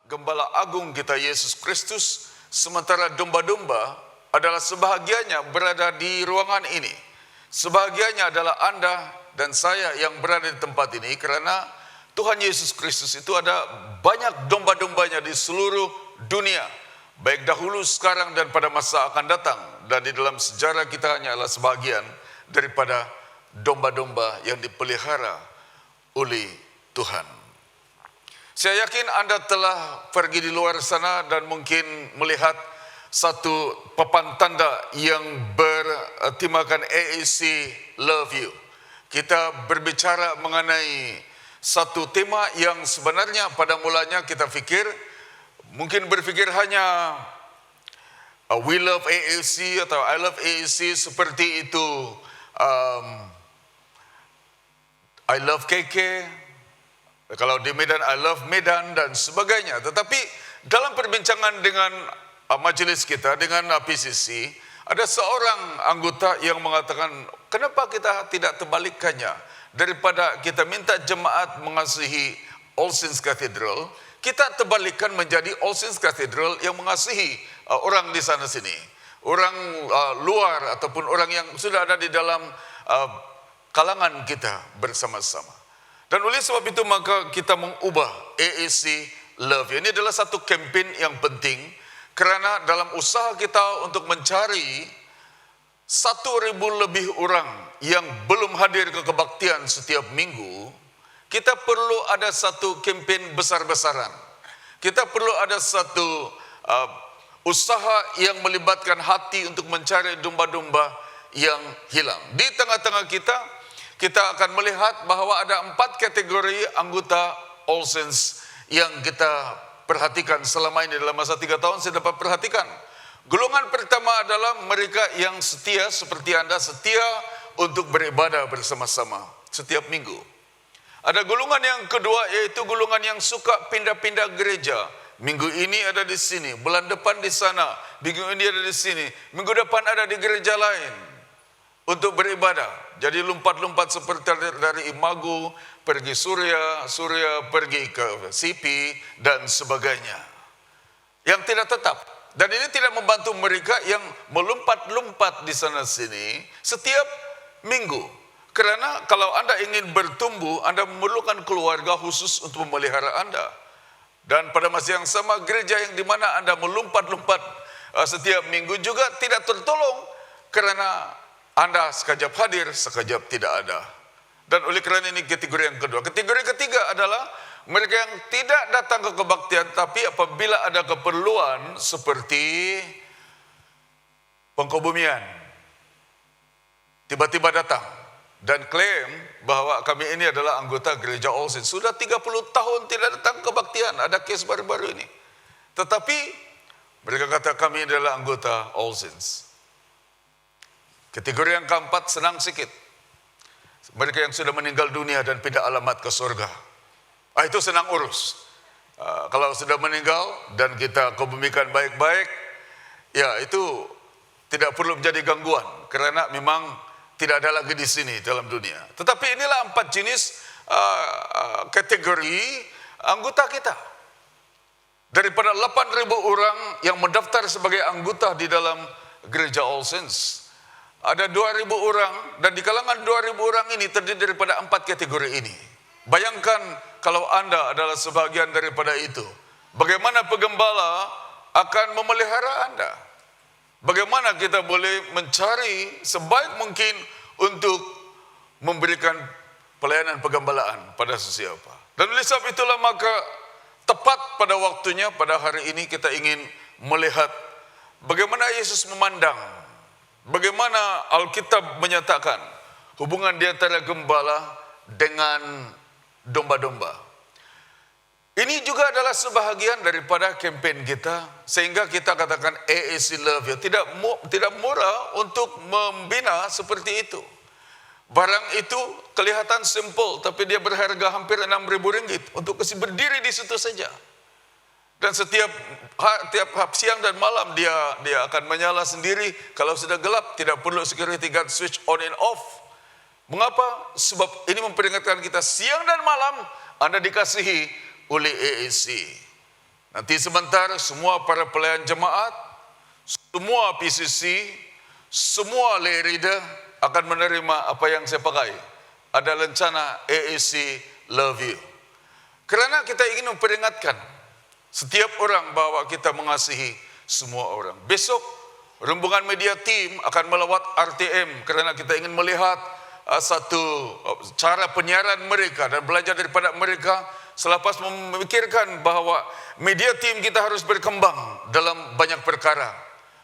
Gembala Agung kita Yesus Kristus, sementara domba-domba adalah sebahagiannya berada di ruangan ini. Sebahagiannya adalah Anda dan saya yang berada di tempat ini, karena Tuhan Yesus Kristus itu ada banyak domba-dombanya di seluruh dunia, baik dahulu, sekarang, dan pada masa akan datang. Dan di dalam sejarah kita hanyalah sebahagian daripada domba-domba yang dipelihara oleh Tuhan. Saya yakin Anda telah pergi di luar sana dan mungkin melihat satu papan tanda yang bertemakan AAC Love You. Kita berbicara mengenai satu tema yang sebenarnya pada mulanya kita berpikir hanya We Love AAC atau I Love AAC, seperti itu, I Love KK, kalau di Medan I Love Medan dan sebagainya. Tetapi dalam perbincangan dengan majelis kita, dengan PCC, ada seorang anggota yang mengatakan, kenapa kita tidak terbalikannya, daripada kita minta jemaat mengasihi All Saints Cathedral, kita terbalikkan menjadi All Saints Cathedral yang mengasihi orang di sana sini, orang luar ataupun orang yang sudah ada di dalam kalangan kita bersama-sama. Dan oleh sebab itu maka kita mengubah AAC Love. Ini adalah satu kempen yang penting, kerana dalam usaha kita untuk mencari 1,000 lebih orang yang belum hadir ke kebaktian setiap minggu, kita perlu ada satu kempen besar-besaran. Kita perlu ada satu usaha yang melibatkan hati untuk mencari domba-domba yang hilang. Di tengah-tengah kita akan melihat bahwa ada 4 kategori anggota All Saints yang kita perhatikan selama ini. Dalam masa 3 tahun saya dapat perhatikan. Golongan pertama adalah mereka yang setia, seperti Anda setia untuk beribadah bersama-sama setiap minggu. Ada golongan yang kedua, yaitu golongan yang suka pindah-pindah gereja. Minggu ini ada di sini, bulan depan di sana, minggu ini ada di sini, minggu depan ada di gereja lain untuk beribadah. Jadi lompat-lompat seperti dari Imago pergi Surya pergi ke CP dan sebagainya. Yang tidak tetap. Dan ini tidak membantu mereka yang melompat-lompat di sana sini setiap minggu. Karena kalau Anda ingin bertumbuh, Anda memerlukan keluarga khusus untuk memelihara Anda. Dan pada masa yang sama, gereja yang dimana Anda melompat-lompat setiap minggu juga tidak tertolong, karena Anda sekejap hadir, sekejap tidak ada. Dan oleh kerana ini kategori yang kedua. Kategori ketiga adalah mereka yang tidak datang ke kebaktian, tapi apabila ada keperluan seperti pengkebumian, tiba-tiba datang dan klaim bahwa kami ini adalah anggota gereja All Saints. Sudah 30 tahun tidak datang ke kebaktian, ada kes baru-baru ini. Tetapi mereka kata kami adalah anggota All Saints. Kategori yang keempat senang sikit. Mereka yang sudah meninggal dunia dan pindah alamat ke surga. Itu senang urus. Kalau sudah meninggal dan kita kebumikan baik-baik, ya itu tidak perlu menjadi gangguan, karena memang tidak ada lagi di sini dalam dunia. Tetapi inilah 4 jenis kategori anggota kita. Daripada 8.000 orang yang mendaftar sebagai anggota di dalam gereja All Saints, ada 2.000 orang, dan di kalangan 2.000 orang ini terdiri daripada 4 kategori ini. Bayangkan kalau Anda adalah sebahagian daripada itu, bagaimana pegembala akan memelihara Anda? Bagaimana kita boleh mencari sebaik mungkin untuk memberikan pelayanan pegembalaan pada sesiapa? Dan oleh sebab itulah maka tepat pada waktunya pada hari ini kita ingin melihat bagaimana Yesus memandang, bagaimana Alkitab menyatakan hubungan di antara gembala dengan domba-domba. Ini juga adalah sebahagian daripada kempen kita, sehingga kita katakan AAC Love You. Tidak murah untuk membina seperti itu. Barang itu kelihatan simple, tapi dia berharga hampir 6.000 ringgit untuk kasih berdiri di situ saja. Dan setiap siang dan malam dia akan menyala sendiri. Kalau sudah gelap, tidak perlu security guard switch on and off. Mengapa? Sebab ini memperingatkan kita siang dan malam Anda dikasihi oleh AAC. Nanti sebentar semua para pelayan jemaat, semua PCC, semua lay reader akan menerima apa yang saya pakai. Ada lencana AAC Love You. Karena kita ingin memperingatkan setiap orang bahwa kita mengasihi semua orang. Besok rombongan media team akan melawat RTM karena kita ingin melihat satu cara penyiaran mereka dan belajar daripada mereka selepas memikirkan bahwa media team kita harus berkembang dalam banyak perkara.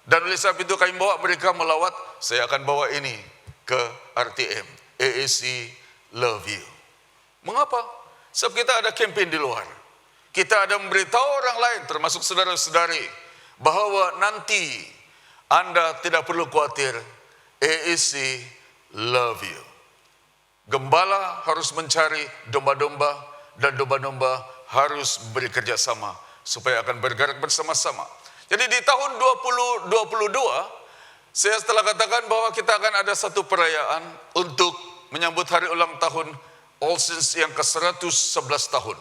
Dan oleh sebab itu kami bawa mereka melawat, saya akan bawa ini ke RTM, AAC Love You. Mengapa? Sebab kita ada kempen di luar. Kita ada memberitahu orang lain termasuk saudara-saudari bahwa nanti Anda tidak perlu khawatir, AAC Love You. Gembala harus mencari domba-domba dan domba-domba harus bekerja sama supaya akan bergerak bersama-sama. Jadi di tahun 2022 saya telah katakan bahwa kita akan ada satu perayaan untuk menyambut hari ulang tahun All Saints yang ke-111 tahun.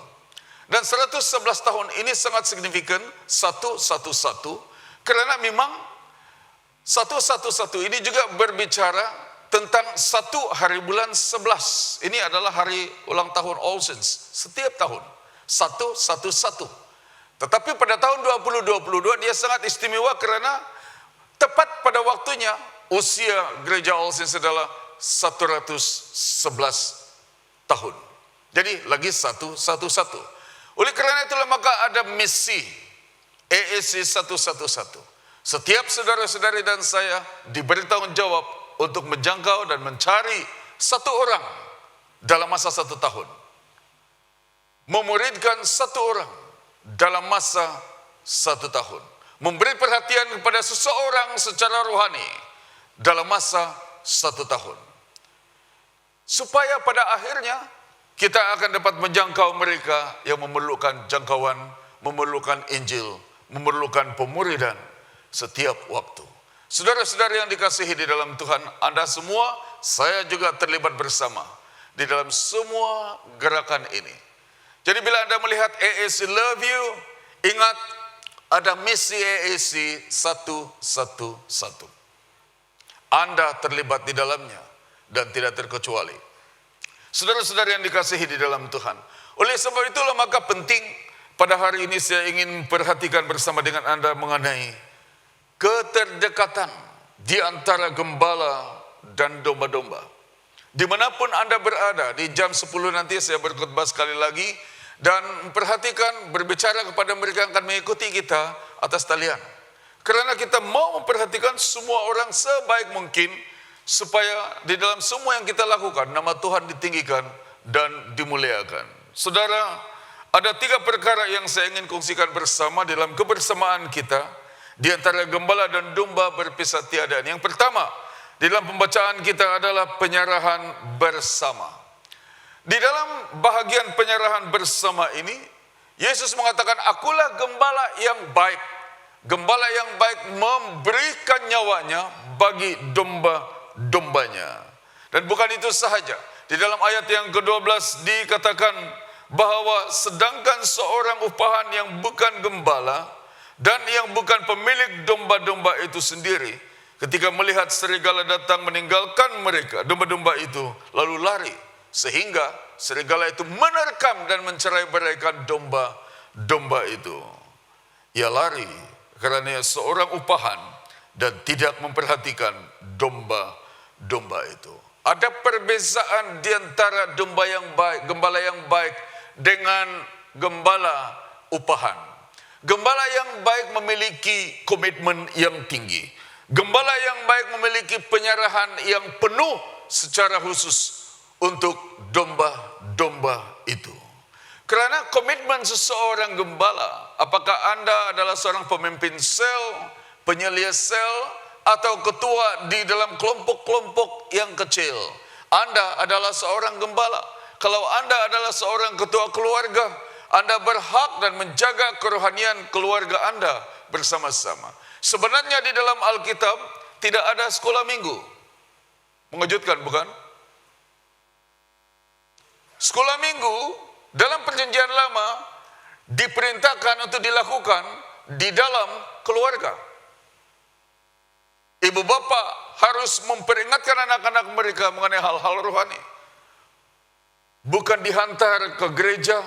Dan 111 tahun ini sangat signifikan, 111, karena memang 111 ini juga berbicara tentang satu hari bulan 11. Ini adalah hari ulang tahun All Saints setiap tahun, 111. Tetapi pada tahun 2022 dia sangat istimewa karena tepat pada waktunya usia gereja All Saints adalah 111 tahun. Jadi lagi 111. Oleh karena itulah maka ada misi AAC 111. Setiap saudara-saudari dan saya diberi tanggung jawab untuk menjangkau dan mencari satu orang dalam masa 1 tahun. Memuridkan satu orang dalam masa 1 tahun. Memberi perhatian kepada seseorang secara rohani dalam masa 1 tahun. Supaya pada akhirnya kita akan dapat menjangkau mereka yang memerlukan jangkauan, memerlukan Injil, memerlukan pemuridan setiap waktu. Saudara-saudara yang dikasihi di dalam Tuhan, Anda semua, saya juga terlibat bersama di dalam semua gerakan ini. Jadi bila Anda melihat AAC Love You, ingat ada misi AAC 111. Anda terlibat di dalamnya dan tidak terkecuali. Saudara-saudara yang dikasihi di dalam Tuhan. Oleh sebab itulah maka penting pada hari ini saya ingin perhatikan bersama dengan Anda mengenai keterdekatan di antara gembala dan domba-domba. Dimanapun Anda berada, di jam 10 nanti saya berkhotbah sekali lagi dan perhatikan berbicara kepada mereka yang akan mengikuti kita atas talian. Karena kita mau memperhatikan semua orang sebaik mungkin supaya di dalam semua yang kita lakukan nama Tuhan ditinggikan dan dimuliakan. Saudara, ada 3 perkara yang saya ingin kongsikan bersama dalam kebersamaan kita di antara gembala dan domba berpisah tiada. Yang pertama, di dalam pembacaan kita adalah penyerahan bersama. Di dalam bahagian penyerahan bersama ini, Yesus mengatakan, "Akulah gembala yang baik. Gembala yang baik memberikan nyawanya bagi domba-dombanya." Dan bukan itu sahaja. Di dalam ayat yang ke-12 dikatakan bahwa sedangkan seorang upahan yang bukan gembala dan yang bukan pemilik domba-domba itu sendiri, ketika melihat serigala datang meninggalkan mereka, domba-domba itu lalu lari, sehingga serigala itu menerkam dan mencerai-beraikan domba-domba itu. Ia lari karena ia seorang upahan dan tidak memperhatikan domba-domba itu. Ada perbezaan di antara domba yang baik, gembala yang baik dengan gembala upahan. Gembala yang baik memiliki komitmen yang tinggi. Gembala yang baik memiliki penyerahan yang penuh secara khusus untuk domba-domba itu. Karena komitmen seseorang gembala, apakah Anda adalah seorang pemimpin sel, penyelia sel, atau ketua di dalam kelompok-kelompok yang kecil, Anda adalah seorang gembala. Kalau Anda adalah seorang ketua keluarga, Anda berhak dan menjaga kerohanian keluarga Anda bersama-sama. Sebenarnya di dalam Alkitab tidak ada sekolah minggu. Mengejutkan, bukan? Sekolah minggu dalam perjanjian lama diperintahkan untuk dilakukan di dalam keluarga. Ibu bapak harus memperingatkan anak-anak mereka mengenai hal-hal rohani. Bukan dihantar ke gereja,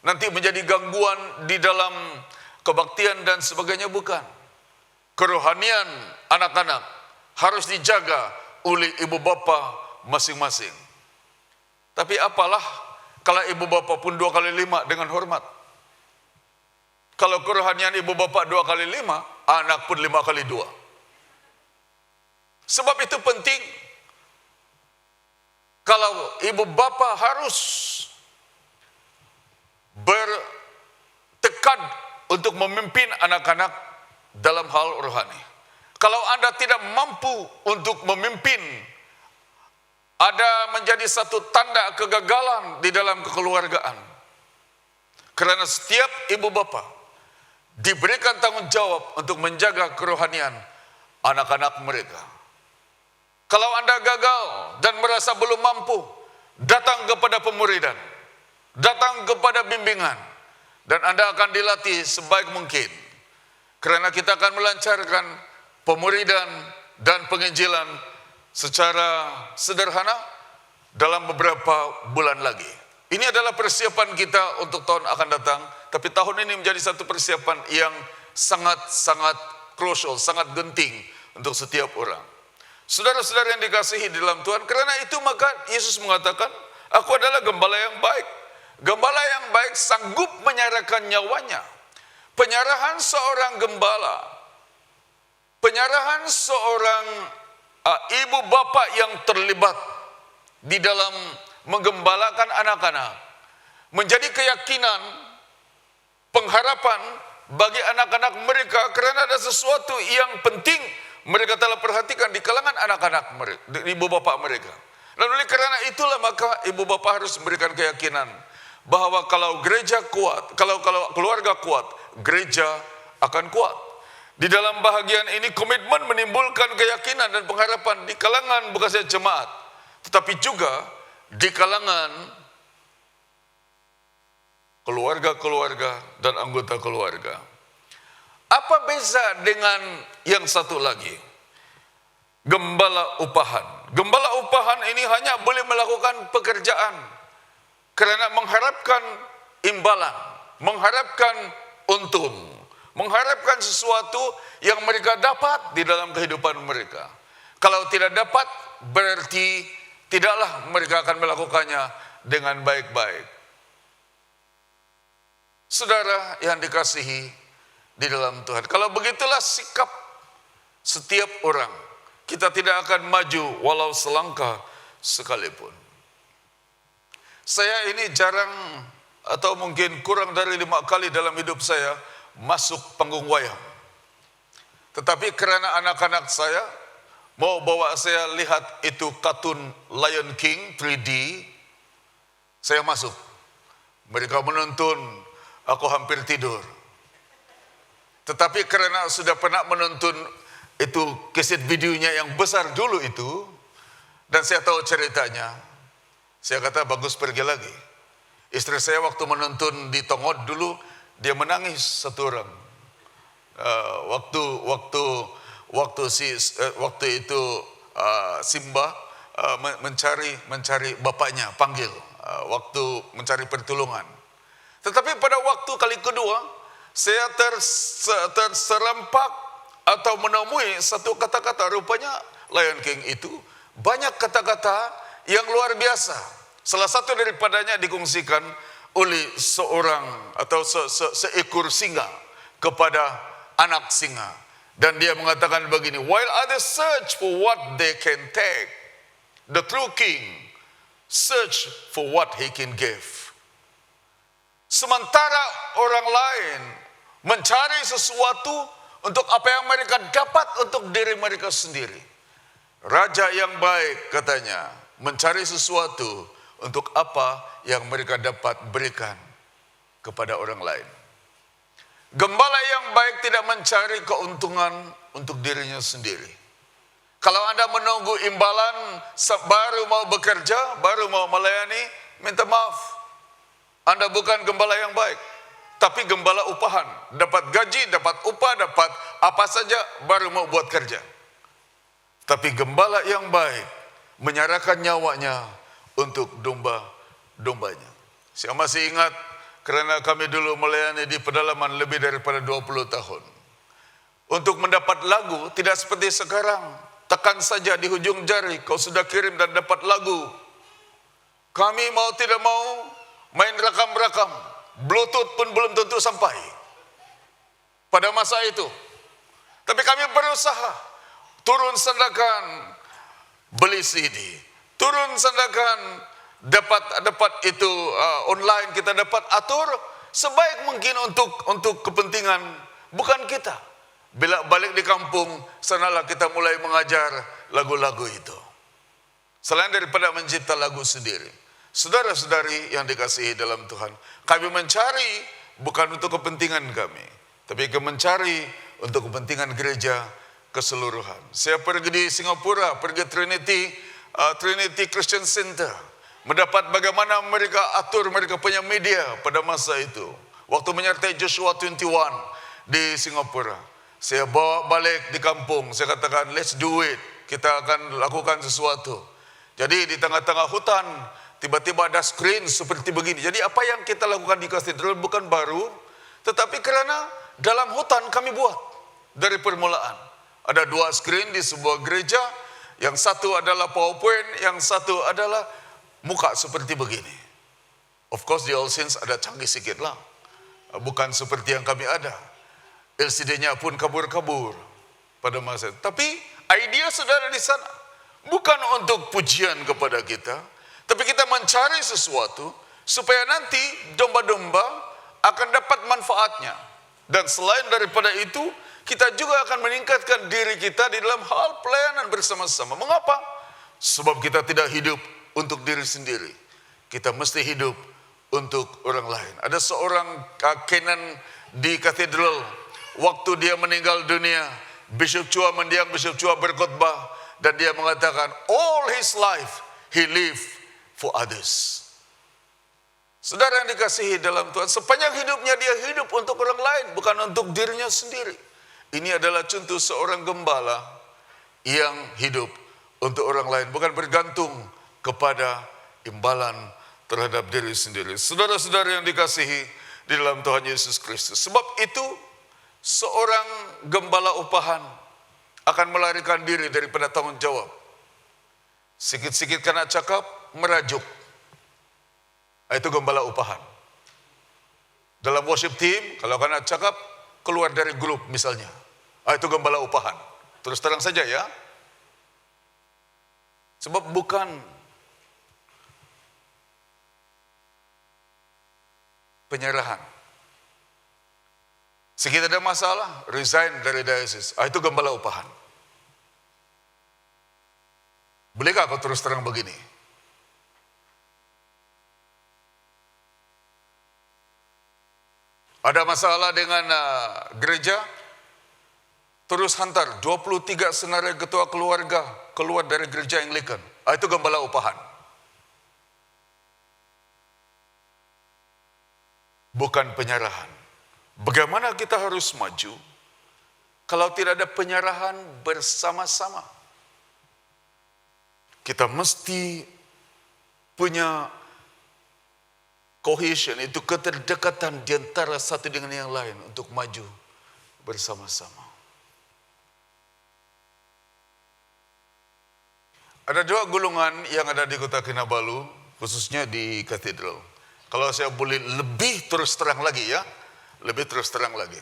nanti menjadi gangguan di dalam kebaktian dan sebagainya, bukan. Kerohanian anak-anak harus dijaga oleh ibu bapa masing-masing. Tapi apalah kalau ibu bapa pun 2 kali 5 dengan hormat. Kalau kerohanian ibu bapa 2 kali 5, anak pun 5 kali 2. Sebab itu penting, kalau ibu bapa harus bertekad untuk memimpin anak-anak dalam hal rohani. Kalau Anda tidak mampu untuk memimpin, ada menjadi satu tanda kegagalan di dalam kekeluargaan. Karena setiap ibu bapa diberikan tanggung jawab untuk menjaga kerohanian anak-anak mereka. Kalau Anda gagal dan merasa belum mampu, datang kepada pemuridan, datang kepada bimbingan, dan Anda akan dilatih sebaik mungkin. Karena kita akan melancarkan pemuridan dan penginjilan secara sederhana dalam beberapa bulan lagi. Ini adalah persiapan kita untuk tahun akan datang, tapi tahun ini menjadi satu persiapan yang sangat-sangat krusial, sangat genting untuk setiap orang. Saudara-saudara yang dikasihi di dalam Tuhan, karena itu maka Yesus mengatakan, aku adalah gembala yang baik. Gembala yang baik sanggup menyerahkan nyawanya. Penyerahan seorang gembala, penyerahan seorang ibu bapa yang terlibat di dalam menggembalakan anak-anak, menjadi keyakinan, pengharapan bagi anak-anak mereka, karena ada sesuatu yang penting mereka telah perhatikan di kalangan anak-anak mereka, ibu bapak mereka. Lalu oleh karena itulah maka ibu bapak harus memberikan keyakinan bahwa kalau gereja kuat, kalau keluarga kuat, gereja akan kuat. Di dalam bahagian ini komitmen menimbulkan keyakinan dan pengharapan di kalangan bukan saja jemaat, tetapi juga di kalangan keluarga-keluarga dan anggota keluarga. Apa beza dengan yang satu lagi? Gembala upahan. Gembala upahan ini hanya boleh melakukan pekerjaan karena mengharapkan imbalan, mengharapkan untung, mengharapkan sesuatu yang mereka dapat di dalam kehidupan mereka. Kalau tidak dapat, berarti tidaklah mereka akan melakukannya dengan baik-baik. Saudara yang dikasihi di dalam Tuhan, kalau begitulah sikap setiap orang, kita tidak akan maju walau selangkah sekalipun. Saya ini jarang atau mungkin kurang dari 5 kali dalam hidup saya masuk panggung wayang. Tetapi karena anak-anak saya mau bawa saya lihat itu kartun Lion King 3D, saya masuk. Mereka menonton, aku hampir tidur. Tetapi karena sudah pernah menonton itu kaset videonya yang besar dulu itu, dan saya tahu ceritanya, saya kata bagus pergi lagi. Istri saya waktu menonton di Tongod dulu, dia menangis satu orang. Waktu itu Simba mencari bapaknya, panggil, waktu mencari pertolongan. Tetapi pada waktu kali kedua, saya terserempak atau menemui satu kata-kata. Rupanya Lion King itu banyak kata-kata yang luar biasa. Salah satu daripadanya dikongsikan oleh seorang atau seekor singa kepada anak singa. Dan dia mengatakan begini, while others search for what they can take, the true king search for what he can give. Sementara orang lain mencari sesuatu untuk apa yang mereka dapat untuk diri mereka sendiri, raja yang baik katanya mencari sesuatu untuk apa yang mereka dapat berikan kepada orang lain. Gembala yang baik tidak mencari keuntungan untuk dirinya sendiri. Kalau Anda menunggu imbalan baru mau bekerja, baru mau melayani, minta maaf, Anda bukan gembala yang baik. Tapi gembala upahan, dapat gaji, dapat upah, dapat apa saja, baru mau buat kerja. Tapi gembala yang baik menyerahkan nyawanya untuk domba-dombanya. Saya masih ingat, karena kami dulu melayani di pedalaman lebih daripada 20 tahun. Untuk mendapat lagu tidak seperti sekarang, tekan saja di hujung jari, kau sudah kirim dan dapat lagu. Kami mau tidak mau main rakam-rakam, Bluetooth pun belum tentu sampai pada masa itu. Tapi kami berusaha, turun sandakan, beli CD, turun sandakan, dapat itu online, kita dapat atur sebaik mungkin untuk kepentingan bukan kita. Bila balik di kampung, sanalah kita mulai mengajar lagu-lagu itu. Selain daripada mencipta lagu sendiri. Saudara-saudari yang dikasihi dalam Tuhan, kami mencari bukan untuk kepentingan kami, tapi kami mencari untuk kepentingan gereja keseluruhan. Saya pergi di Singapura, pergi Trinity Christian Center, mendapat bagaimana mereka atur mereka punya media pada masa itu. Waktu menyertai Joshua 21 di Singapura, saya bawa balik di kampung, saya katakan let's do it, kita akan lakukan sesuatu. Jadi di tengah-tengah hutan, tiba-tiba ada screen seperti begini. Jadi apa yang kita lakukan di katedral bukan baru, tetapi karena dalam hutan kami buat dari permulaan. Ada 2 screen di sebuah gereja, yang satu adalah PowerPoint, yang satu adalah muka seperti begini. Of course di All Saints ada canggih sikit lah, bukan seperti yang kami ada. LCD-nya pun kabur-kabur pada masa itu. Tapi idea saudara di sana bukan untuk pujian kepada kita, tapi kita mencari sesuatu supaya nanti domba-domba akan dapat manfaatnya. Dan selain daripada itu, kita juga akan meningkatkan diri kita di dalam hal pelayanan bersama-sama. Mengapa? Sebab kita tidak hidup untuk diri sendiri. Kita mesti hidup untuk orang lain. Ada seorang Kenan di katedral, waktu dia meninggal dunia, Bishop Chua mendiang, Bishop Chua berkhotbah, dan dia mengatakan, all his life he lived for others. Saudara yang dikasihi dalam Tuhan, sepanjang hidupnya dia hidup untuk orang lain, bukan untuk dirinya sendiri. Ini adalah contoh seorang gembala yang hidup untuk orang lain, bukan bergantung kepada imbalan terhadap diri sendiri. Saudara-saudara yang dikasihi di dalam Tuhan Yesus Kristus. Sebab itu, seorang gembala upahan akan melarikan diri daripada tanggung jawab. Sikit-sikit kena cakap, merajuk. Itu gembala upahan. Dalam worship team, kalau kena cakap, keluar dari grup misalnya. Itu gembala upahan. Terus terang saja ya. Sebab bukan penyerahan. Sekit ada masalah, resign dari diocese. Itu gembala upahan. Bolehkah kau terus terang begini? Ada masalah dengan gereja, terus hantar 23 senarai ketua keluarga keluar dari gereja Anglican. Itu gembala upahan. Bukan penyerahan. Bagaimana kita harus maju kalau tidak ada penyerahan bersama-sama? Kita mesti punya cohesion, itu keterdekatan di antara satu dengan yang lain untuk maju bersama-sama. Ada 2 golongan yang ada di Kota Kinabalu, khususnya di katedral. Kalau saya boleh lebih terus terang lagi ya, lebih terus terang lagi.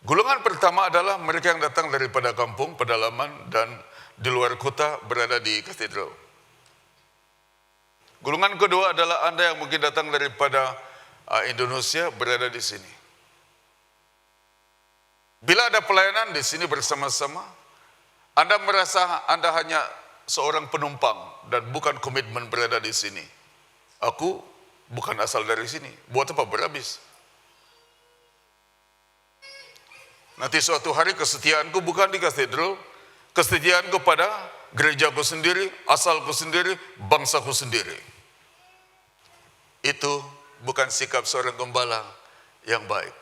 Golongan pertama adalah mereka yang datang daripada kampung, pedalaman, dan di luar kota berada di katedral. Golongan kedua adalah Anda yang mungkin datang daripada Indonesia berada di sini. Bila ada pelayanan di sini bersama-sama, Anda merasa Anda hanya seorang penumpang dan bukan komitmen berada di sini. Aku bukan asal dari sini, buat apa berhabis? Nanti suatu hari kesetiaanku bukan di katedral, kesetiaanku pada gerejaku sendiri, asalku sendiri, bangsaku sendiri. Itu bukan sikap seorang gembala yang baik.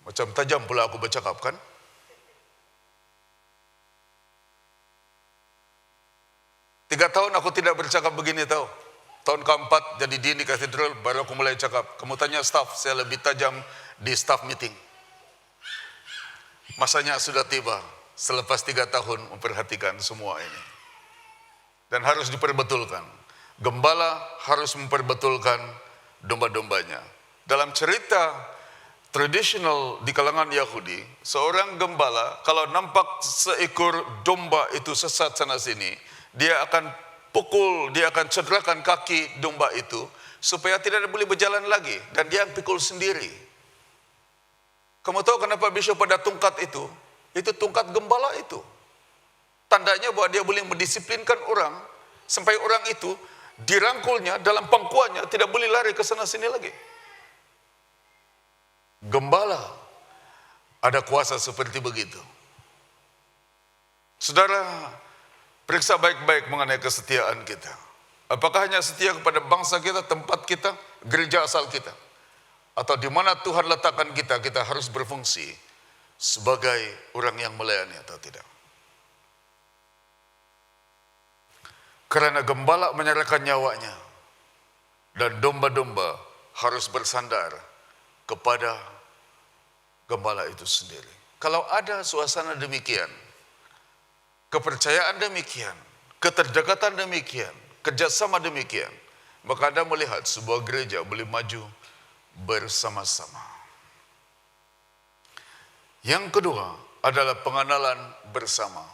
Macam tajam pula aku bercakap kan? Tiga tahun aku tidak bercakap begini tahu. Tahun keempat jadi dean di katedral baru aku mulai cakap. Kamu tanya staff, saya lebih tajam di staff meeting. Masanya sudah tiba selepas 3 tahun memperhatikan semua ini. Dan harus diperbetulkan. Gembala harus memperbetulkan domba-dombanya. Dalam cerita tradisional di kalangan Yahudi, seorang gembala kalau nampak seekor domba itu sesat sana sini, dia akan pukul, dia akan cederakan kaki domba itu supaya tidak boleh berjalan lagi dan dia pikul sendiri. Kamu tahu kenapa Bishop pada tungkat itu? Itu tungkat gembala itu. Tandanya bahwa dia boleh mendisiplinkan orang sampai orang itu dirangkulnya dalam pangkuannya tidak boleh lari ke sana sini lagi. Gembala ada kuasa seperti begitu. Saudara, periksa baik-baik mengenai kesetiaan kita. Apakah hanya setia kepada bangsa kita, tempat kita, gereja asal kita? Atau di mana Tuhan letakkan kita, kita harus berfungsi sebagai orang yang melayani atau tidak? Karena gembala menyerahkan nyawanya dan domba-domba harus bersandar kepada gembala itu sendiri. Kalau ada suasana demikian, kepercayaan demikian, keterdekatan demikian, kerjasama demikian, maka Anda melihat sebuah gereja boleh maju bersama-sama. Yang kedua adalah pengenalan bersama.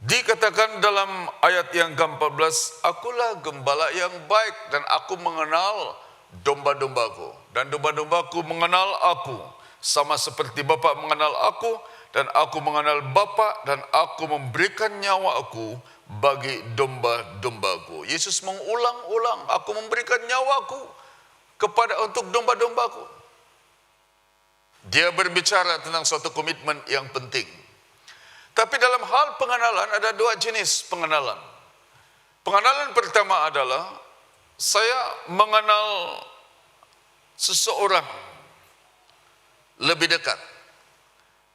Dikatakan dalam ayat yang ke-14, akulah gembala yang baik dan aku mengenal domba-dombaku. Dan domba-dombaku mengenal aku, sama seperti Bapa mengenal aku, dan aku mengenal Bapa, dan aku memberikan nyawa aku bagi domba-dombaku. Yesus mengulang-ulang, aku memberikan nyawaku untuk domba-dombaku. Dia berbicara tentang suatu komitmen yang penting. Tapi dalam hal pengenalan ada 2 jenis pengenalan. Pengenalan pertama adalah saya mengenal seseorang lebih dekat.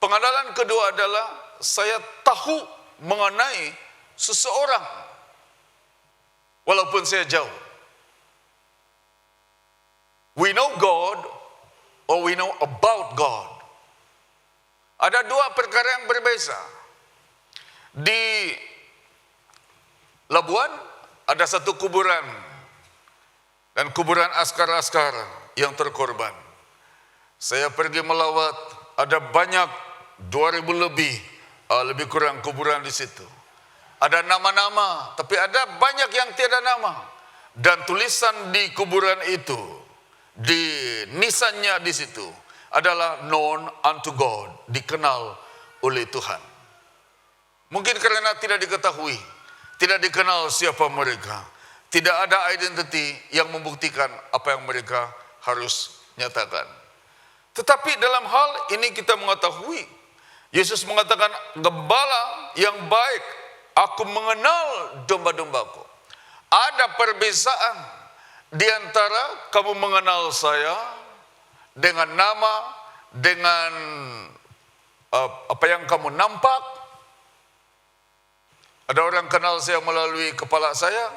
Pengenalan kedua adalah saya tahu mengenai seseorang walaupun saya jauh. We know God or we know about God. Ada 2 perkara yang berbeza. Di Labuan ada satu kuburan dan kuburan askar-askar yang terkorban. Saya pergi melawat, ada banyak 2000 lebih kurang kuburan di situ. Ada nama-nama, tapi ada banyak yang tiada nama. Dan tulisan di kuburan itu, di nisannya di situ adalah known unto God, dikenal oleh Tuhan. Mungkin karena tidak diketahui, tidak dikenal siapa mereka, tidak ada identity yang membuktikan apa yang mereka harus nyatakan. Tetapi dalam hal ini kita mengetahui, Yesus mengatakan, gembala yang baik, aku mengenal domba-dombaku. Ada perbezaan di antara kamu mengenal saya dengan nama, dengan apa yang kamu nampak. Ada orang kenal saya melalui kepala saya,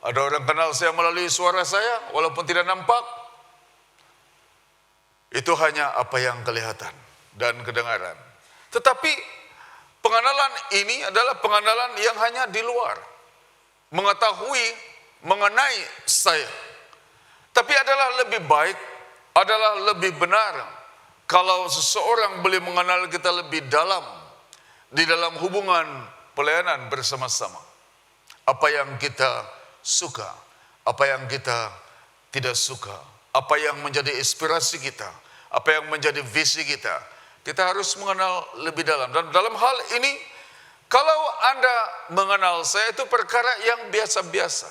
ada orang kenal saya melalui suara saya, walaupun tidak nampak. Itu hanya apa yang kelihatan dan kedengaran. Tetapi pengenalan ini adalah pengenalan yang hanya di luar, mengetahui mengenai saya. Tapi adalah lebih baik, adalah lebih benar kalau seseorang boleh mengenal kita lebih dalam di dalam hubungan pelayanan bersama-sama. Apa yang kita suka, apa yang kita tidak suka, apa yang menjadi inspirasi kita, apa yang menjadi visi kita. Kita harus mengenal lebih dalam. Dan dalam hal ini, kalau Anda mengenal saya itu perkara yang biasa-biasa.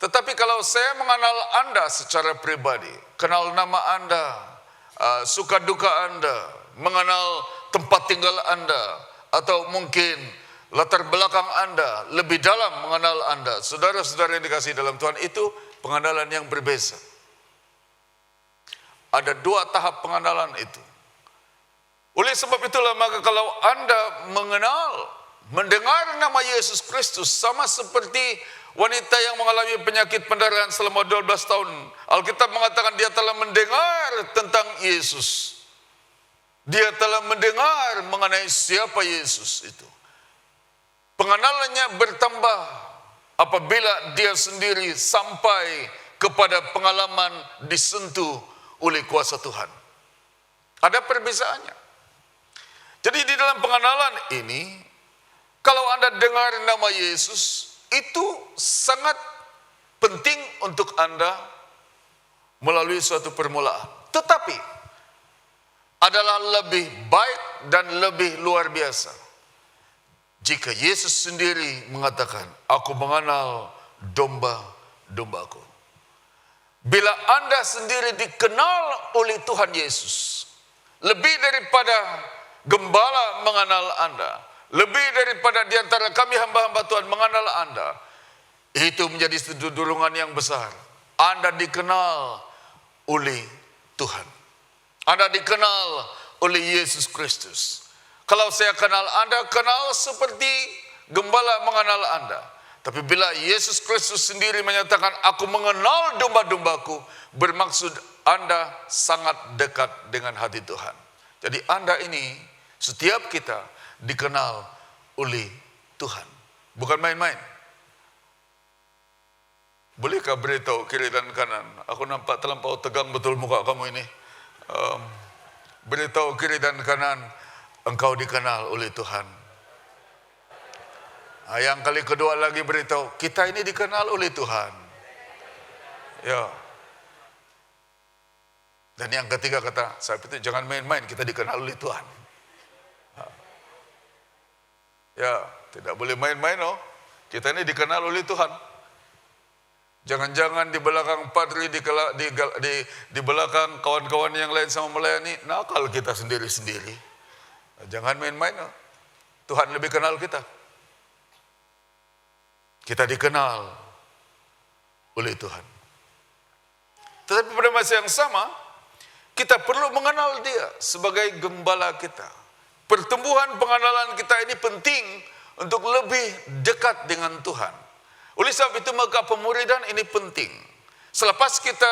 Tetapi kalau saya mengenal Anda secara pribadi, kenal nama Anda, suka duka Anda, mengenal tempat tinggal Anda, atau mungkin latar belakang Anda, lebih dalam mengenal Anda, saudara-saudara yang dikasihi dalam Tuhan, itu pengenalan yang berbeza. Ada 2 tahap pengenalan itu. Oleh sebab itulah maka kalau Anda mendengar nama Yesus Kristus, sama seperti wanita yang mengalami penyakit pendarahan selama 12 tahun. Alkitab mengatakan dia telah mendengar tentang Yesus. Dia telah mendengar mengenai siapa Yesus itu. Pengenalannya bertambah apabila dia sendiri sampai kepada pengalaman disentuh oleh kuasa Tuhan. Ada perbezaannya. Jadi di dalam pengenalan ini, kalau Anda dengar nama Yesus, itu sangat penting untuk Anda melalui suatu permulaan. Tetapi adalah lebih baik dan lebih luar biasa jika Yesus sendiri mengatakan, aku mengenal domba-dombaku. Bila Anda sendiri dikenal oleh Tuhan Yesus, lebih daripada gembala mengenal Anda, lebih daripada di antara kami hamba-hamba Tuhan mengenal Anda, itu menjadi satu dorongan yang besar. Anda dikenal oleh Tuhan. Anda dikenal oleh Yesus Kristus. Kalau saya kenal Anda, kenal seperti gembala mengenal Anda. Tapi bila Yesus Kristus sendiri menyatakan, aku mengenal domba-dombaku, bermaksud Anda sangat dekat dengan hati Tuhan. Jadi Anda ini, setiap kita dikenal oleh Tuhan. Bukan main-main. Bolehkah beritahu kiri dan kanan? Aku nampak terlampau tegang betul muka kamu ini. Beritahu kiri dan kanan, engkau dikenal oleh Tuhan. Yang kali kedua lagi beritahu, kita ini dikenal oleh Tuhan. Ya. Dan yang ketiga kata, saya itu jangan main-main, kita dikenal oleh Tuhan. Ya, tidak boleh main-main, oh. Kita ini dikenal oleh Tuhan. Jangan-jangan di belakang padri, di belakang kawan-kawan yang lain sama melayani, nakal kita sendiri-sendiri. Jangan main-main, oh. Tuhan lebih kenal kita. Kita dikenal oleh Tuhan. Tetapi pada masa yang sama, kita perlu mengenal dia sebagai gembala kita. Pertumbuhan pengenalan kita ini penting untuk lebih dekat dengan Tuhan. Oleh sebab itu maka pemuridan ini penting. Selepas kita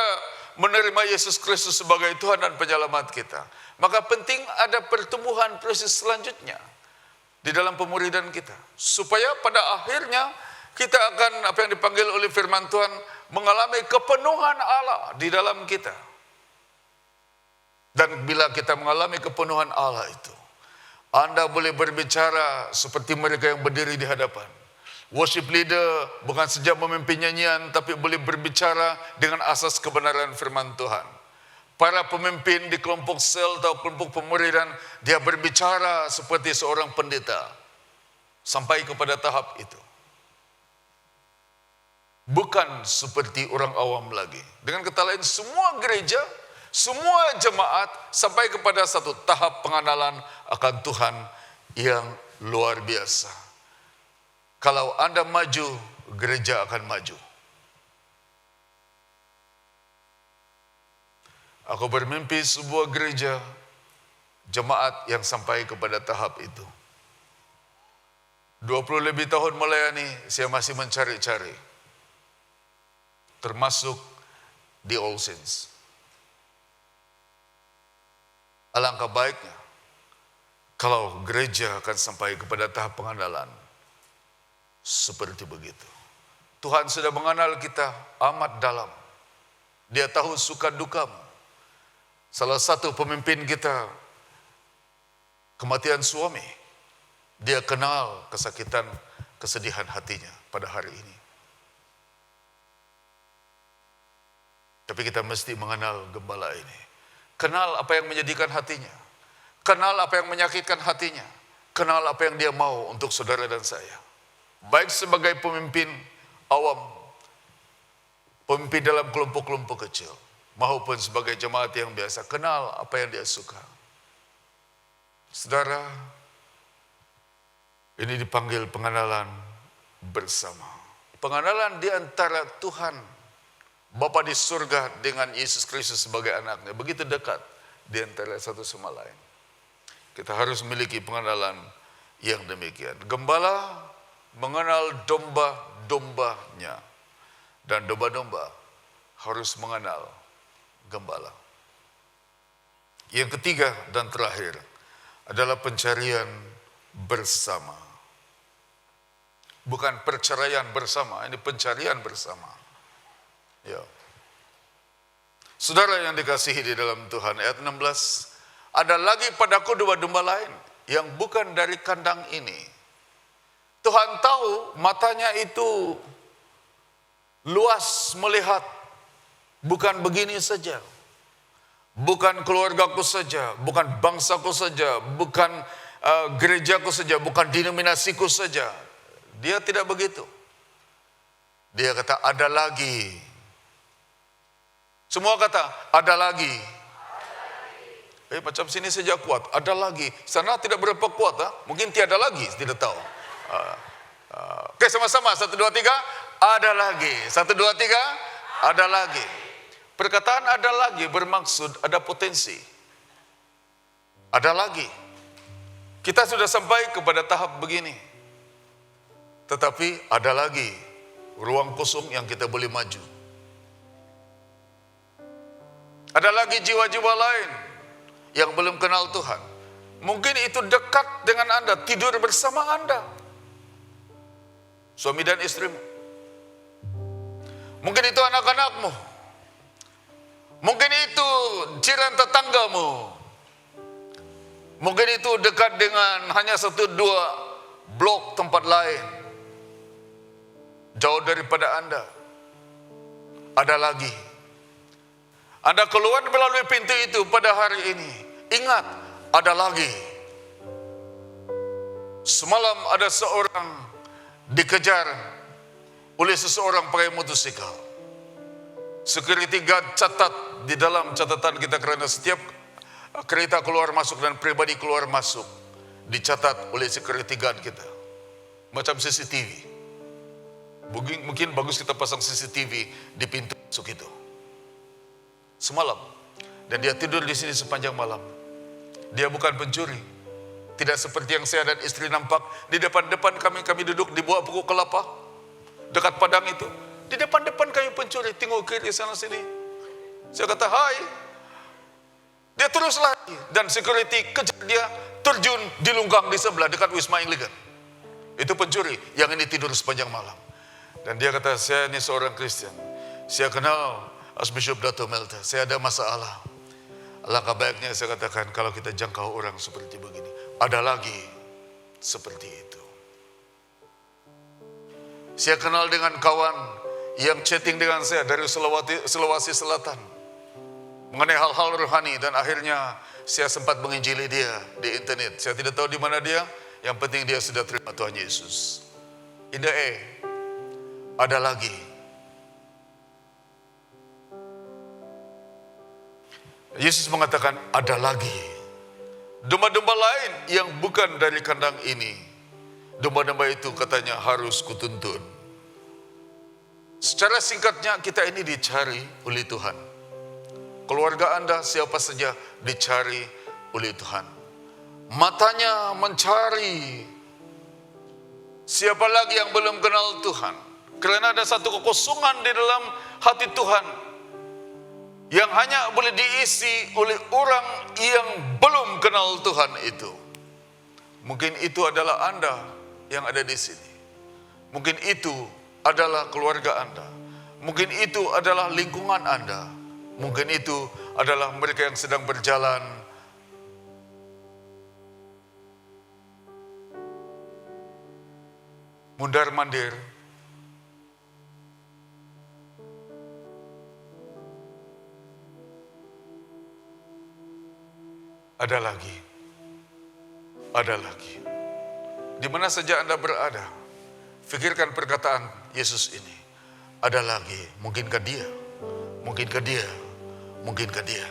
menerima Yesus Kristus sebagai Tuhan dan penyelamat kita, maka penting ada pertumbuhan proses selanjutnya di dalam pemuridan kita. Supaya pada akhirnya kita akan apa yang dipanggil oleh firman Tuhan mengalami kepenuhan Allah di dalam kita. Dan bila kita mengalami kepenuhan Allah itu, Anda boleh berbicara seperti mereka yang berdiri di hadapan. Worship leader bukan saja memimpin nyanyian, tapi boleh berbicara dengan asas kebenaran firman Tuhan. Para pemimpin di kelompok sel atau kelompok pemuridan, dia berbicara seperti seorang pendeta. Sampai kepada tahap itu. Bukan seperti orang awam lagi. Dengan kata lain, semua gereja, semua jemaat sampai kepada satu tahap pengenalan akan Tuhan yang luar biasa. Kalau Anda maju, gereja akan maju. Aku bermimpi sebuah gereja, jemaat yang sampai kepada tahap itu. 20 lebih tahun melayani, saya masih mencari-cari. Termasuk di All Saints. Alangkah baiknya kalau gereja akan sampai kepada tahap pengenalan seperti begitu. Tuhan sudah mengenal kita amat dalam. Dia tahu suka dukamu. Salah satu pemimpin kita kematian suami. Dia kenal kesakitan, kesedihan hatinya pada hari ini. Tapi kita mesti mengenal gembala ini. Kenal apa yang menyedihkan hatinya. Kenal apa yang menyakitkan hatinya. Kenal apa yang dia mau untuk saudara dan saya. Baik sebagai pemimpin awam, pemimpin dalam kelompok-kelompok kecil, maupun sebagai jemaat yang biasa. Kenal apa yang dia suka. Saudara, ini dipanggil pengenalan bersama. Pengenalan di antara Tuhan Bapa di surga dengan Yesus Kristus sebagai anaknya. Begitu dekat di antara satu sama lain. Kita harus memiliki pengenalan yang demikian. Gembala mengenal domba-dombanya. Dan domba-domba harus mengenal gembala. Yang ketiga dan terakhir adalah pencarian bersama. Bukan perceraian bersama, ini pencarian bersama. Ya. Saudara yang dikasihi di dalam Tuhan, ayat 16, ada lagi padaku dua domba lain yang bukan dari kandang ini. Tuhan tahu matanya itu luas melihat, bukan begini saja. Bukan keluargaku saja, bukan bangsaku saja, bukan gerejaku saja, bukan denominasiku saja. Dia tidak begitu. Dia kata ada lagi. Semua kata ada lagi. Macam sini saja kuat, ada lagi. Sana tidak berapa kuat, mungkin tiada lagi, tidak tahu. Oke, sama-sama, 1, 2, 3, ada lagi. 1, 2, 3, ada lagi. Perkataan ada lagi bermaksud ada potensi. Ada lagi. Kita sudah sampai kepada tahap begini. Tetapi ada lagi ruang kosong yang kita boleh maju. Ada lagi jiwa-jiwa lain yang belum kenal Tuhan. Mungkin itu dekat dengan Anda, tidur bersama Anda. Suami dan istrimu. Mungkin itu anak-anakmu. Mungkin itu jiran tetanggamu. Mungkin itu dekat dengan hanya 1, 2 blok tempat lain. Jauh daripada Anda. Ada lagi. Anda keluar melalui pintu itu pada hari ini. Ingat, ada lagi. Semalam ada seorang dikejar oleh seseorang pakai motosikal. Security guard catat di dalam catatan kita karena setiap kereta keluar masuk dan pribadi keluar masuk dicatat oleh security guard kita. Macam CCTV. Mungkin bagus kita pasang CCTV di pintu masuk itu. Semalam. Dan dia tidur di sini sepanjang malam. Dia bukan pencuri. Tidak seperti yang saya dan istri nampak. Di depan-depan kami duduk di bawah pokok kelapa. Dekat padang itu. Di depan-depan kayu pencuri. Tengok kiri sana sini. Saya kata, hai. Dia terus lari. Dan security kejar dia. Terjun di lunggang di sebelah dekat Wisma Anglican. Itu pencuri. Yang ini tidur sepanjang malam. Dan dia kata, saya ini seorang Kristen. Saya kenal Archbishop Dato Melta. Saya ada masalah. Alangkah baiknya saya katakan kalau kita jangkau orang seperti begini. Ada lagi seperti itu. Saya kenal dengan kawan yang chatting dengan saya dari Sulawesi Selatan. Mengenai hal-hal rohani. Dan akhirnya saya sempat menginjili dia di internet. Saya tidak tahu di mana dia. Yang penting dia sudah terima Tuhan Yesus. Indah ada lagi. Yesus mengatakan ada lagi. Domba-domba lain yang bukan dari kandang ini. Domba-domba itu katanya harus kutuntun. Secara singkatnya kita ini dicari oleh Tuhan. Keluarga Anda siapa saja dicari oleh Tuhan. Matanya mencari siapa lagi yang belum kenal Tuhan. Karena ada satu kekosongan di dalam hati Tuhan yang hanya boleh diisi oleh orang yang belum kenal Tuhan itu. Mungkin itu adalah Anda yang ada di sini. Mungkin itu adalah keluarga Anda. Mungkin itu adalah lingkungan Anda. Mungkin itu adalah mereka yang sedang berjalan mundar-mandir. Ada lagi. Ada lagi. Di mana saja Anda berada, pikirkan perkataan Yesus ini. Ada lagi. Mungkinkah dia? Mungkinkah dia? Mungkinkah dia?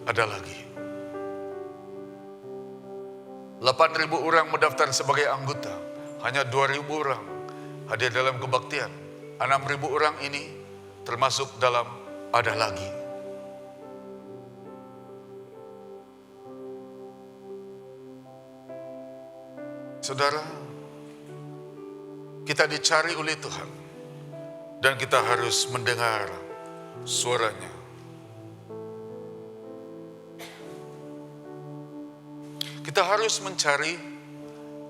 Ada lagi. 8.000 orang mendaftar sebagai anggota. Hanya 2.000 orang hadir dalam kebaktian. 6.000 orang ini termasuk dalam ada lagi. Saudara, kita dicari oleh Tuhan dan kita harus mendengar suaranya. Kita harus mencari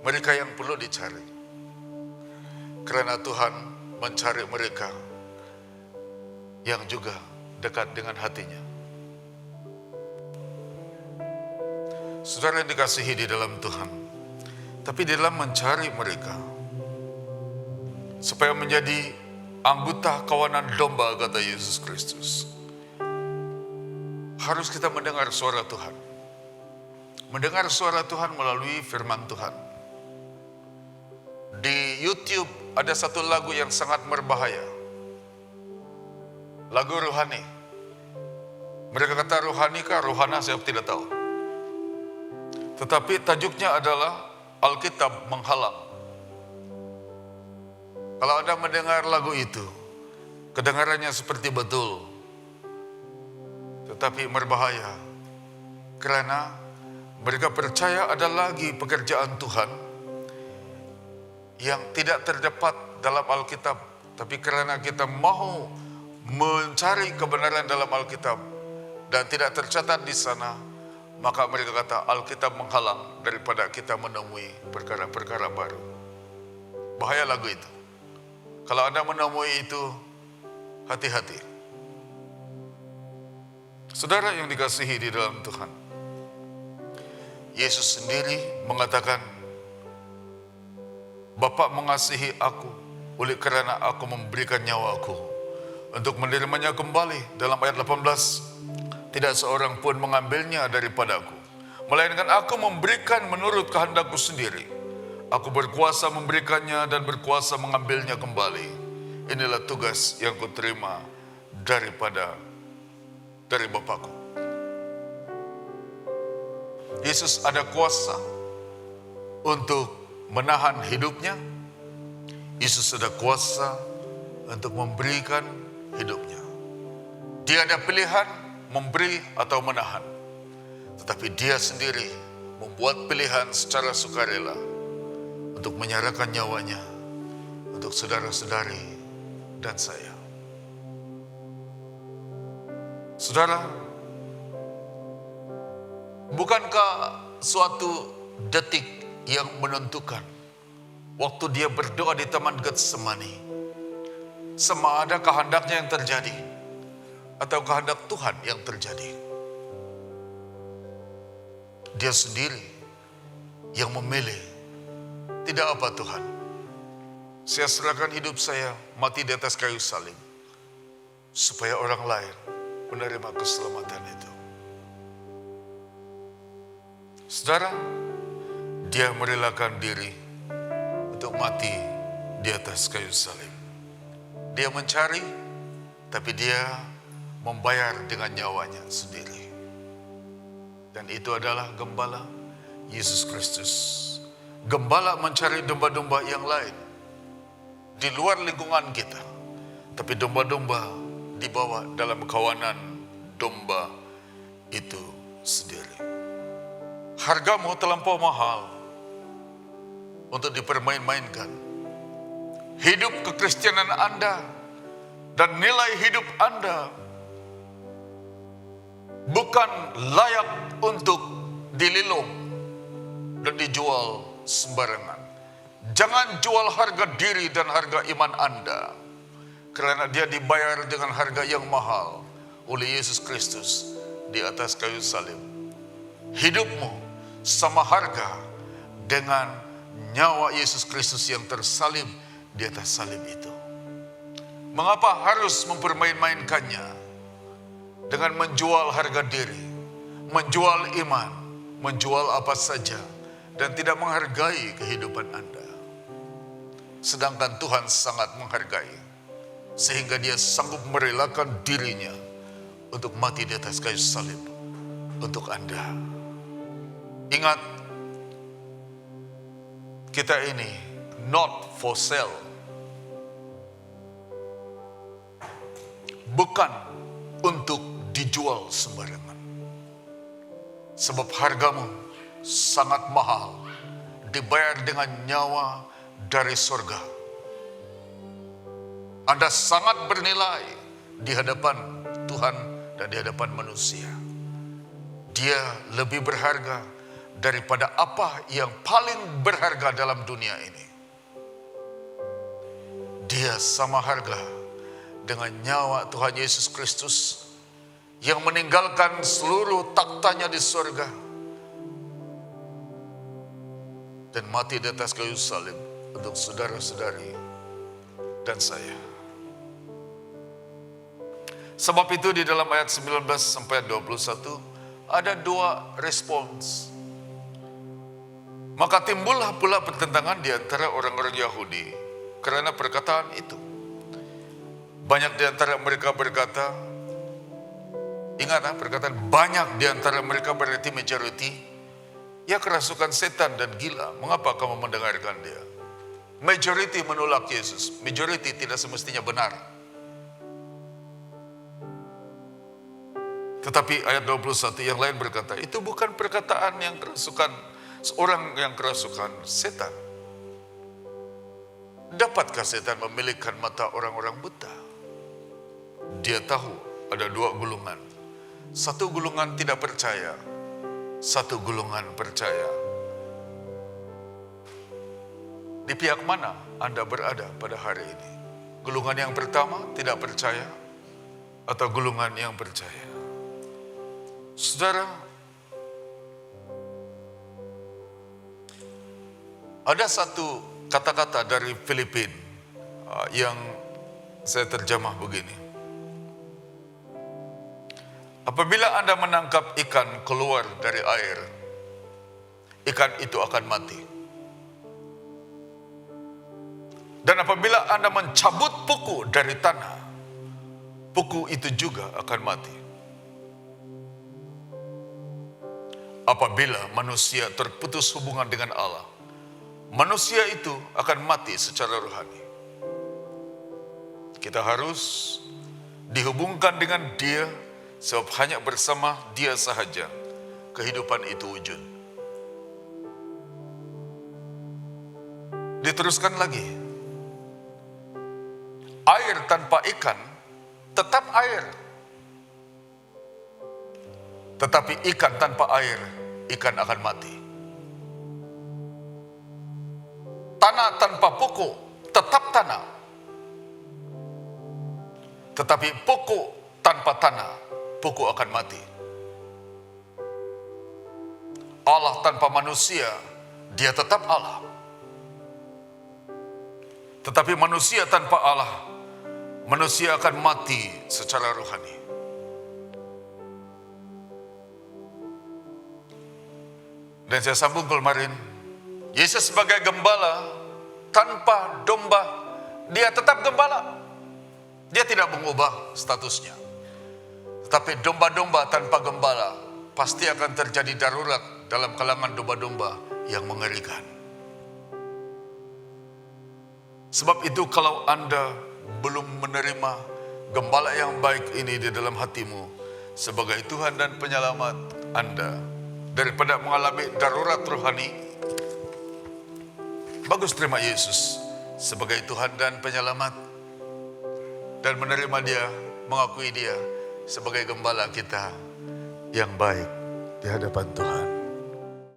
mereka yang perlu dicari, karena Tuhan mencari mereka yang juga dekat dengan hatinya. Saudara yang dikasihi di dalam Tuhan, tapi di dalam mencari mereka supaya menjadi anggota kawanan domba, kata Yesus Kristus, harus kita mendengar suara Tuhan. Mendengar suara Tuhan melalui firman Tuhan. Di YouTube ada satu lagu yang sangat berbahaya. Lagu rohani. Mereka kata rohani kah, rohana, saya tidak tahu. Tetapi tajuknya adalah Alkitab Menghalang. Kalau Anda mendengar lagu itu, kedengarannya seperti betul, tetapi berbahaya. Karena mereka percaya ada lagi pekerjaan Tuhan yang tidak terdapat dalam Alkitab. Tapi karena kita mau mencari kebenaran dalam Alkitab dan tidak tercatat di sana, maka mereka kata Alkitab menghalang daripada kita menemui perkara-perkara baru. Bahaya lagu itu. Kalau Anda menemui itu, hati-hati. Saudara yang dikasihi di dalam Tuhan, Yesus sendiri mengatakan, Bapa mengasihi aku oleh karena aku memberikan nyawaku untuk menerimanya kembali. Dalam ayat 18, tidak seorang pun mengambilnya daripadaku, melainkan aku memberikan menurut kehendakku sendiri. Aku berkuasa memberikannya dan berkuasa mengambilnya kembali. Inilah tugas yang kuterima dari Bapakku. Yesus ada kuasa untuk menahan hidupnya. Yesus ada kuasa untuk memberikan hidupnya. Dia ada pilihan memberi atau menahan. Tetapi dia sendiri membuat pilihan secara sukarela untuk menyerahkan nyawanya untuk saudara-saudari dan saya. Saudara, bukankah suatu detik yang menentukan waktu dia berdoa di Taman Getsemani, sama ada kehendaknya yang terjadi atau kehendak Tuhan yang terjadi? Dia sendiri yang memilih. Tidak apa Tuhan, saya serahkan hidup saya mati di atas kayu salib supaya orang lain menerima keselamatan itu. Saudara, dia merelakan diri untuk mati di atas kayu salib. Dia mencari, tapi dia membayar dengan nyawanya sendiri. Dan itu adalah gembala Yesus Kristus. Gembala mencari domba-domba yang lain di luar lingkungan kita, tapi domba-domba dibawa dalam kawanan domba itu sendiri. Hargamu terlampau mahal untuk dipermain-mainkan. Hidup kekristenan Anda dan nilai hidup Anda bukan layak untuk dililung dan dijual sembarangan. Jangan jual harga diri dan harga iman Anda, karena dia dibayar dengan harga yang mahal oleh Yesus Kristus di atas kayu salib. Hidupmu sama harga dengan nyawa Yesus Kristus yang tersalib di atas salib itu. Mengapa harus mempermain-mainkannya dengan menjual harga diri, menjual iman, menjual apa saja, dan tidak menghargai kehidupan Anda? Sedangkan Tuhan sangat menghargai, sehingga dia sanggup merelakan dirinya untuk mati di atas kayu salib untuk Anda. Ingat, kita ini not for sale. bukan untuk dijual sembarangan. Sebab hargamu sangat mahal, dibayar dengan nyawa dari sorga. Anda sangat bernilai di hadapan Tuhan dan di hadapan manusia. Dia lebih berharga daripada apa yang paling berharga dalam dunia ini. Dia sama harga dengan nyawa Tuhan Yesus Kristus yang meninggalkan seluruh taktanya di surga dan mati di atas kayu salib untuk saudara-saudari dan saya. Sebab itu di dalam ayat 19 sampai 21 ada dua respons. Maka timbullah pula pertentangan di antara orang-orang Yahudi karena perkataan itu. Banyak di antara mereka berkata, ingat perkataan banyak di antara mereka berarti majority, ya kerasukan setan dan gila, mengapa kamu mendengarkan dia? Majority menolak Yesus, majority tidak semestinya benar. Tetapi ayat 21 yang lain berkata, itu bukan perkataan yang kerasukan, seorang yang kerasukan setan. Dapatkah setan memilihkan mata orang-orang buta? Dia tahu ada dua gulungan. Satu gulungan tidak percaya, satu gulungan percaya. Di pihak mana Anda berada pada hari ini? Gulungan yang pertama tidak percaya atau gulungan yang percaya? Saudara, ada satu kata-kata dari Filipina yang saya terjemah begini. Apabila Anda menangkap ikan keluar dari air, ikan itu akan mati. Dan apabila Anda mencabut puku dari tanah, puku itu juga akan mati. Apabila manusia terputus hubungan dengan Allah, manusia itu akan mati secara rohani. Kita harus dihubungkan dengan Dia, sebab hanya bersama Dia sahaja kehidupan itu wujud. Diteruskan lagi. Air tanpa ikan tetap air. Tetapi ikan tanpa air, ikan akan mati. Tanah tanpa pokok tetap tanah. Tetapi pokok tanpa tanah, pokok akan mati. Allah tanpa manusia, Dia tetap Allah. Tetapi manusia tanpa Allah, manusia akan mati secara rohani. Dan saya sambung kemarin, Yesus sebagai gembala tanpa domba, Dia tetap gembala. Dia tidak mengubah statusnya. Tetapi domba-domba tanpa gembala pasti akan terjadi darurat dalam kalangan domba-domba yang mengerikan. Sebab itu kalau Anda belum menerima gembala yang baik ini di dalam hatimu sebagai Tuhan dan penyelamat Anda, daripada mengalami darurat rohani, bagus terima Yesus sebagai Tuhan dan penyelamat dan menerima Dia, mengakui Dia sebagai gembala kita yang baik di hadapan Tuhan.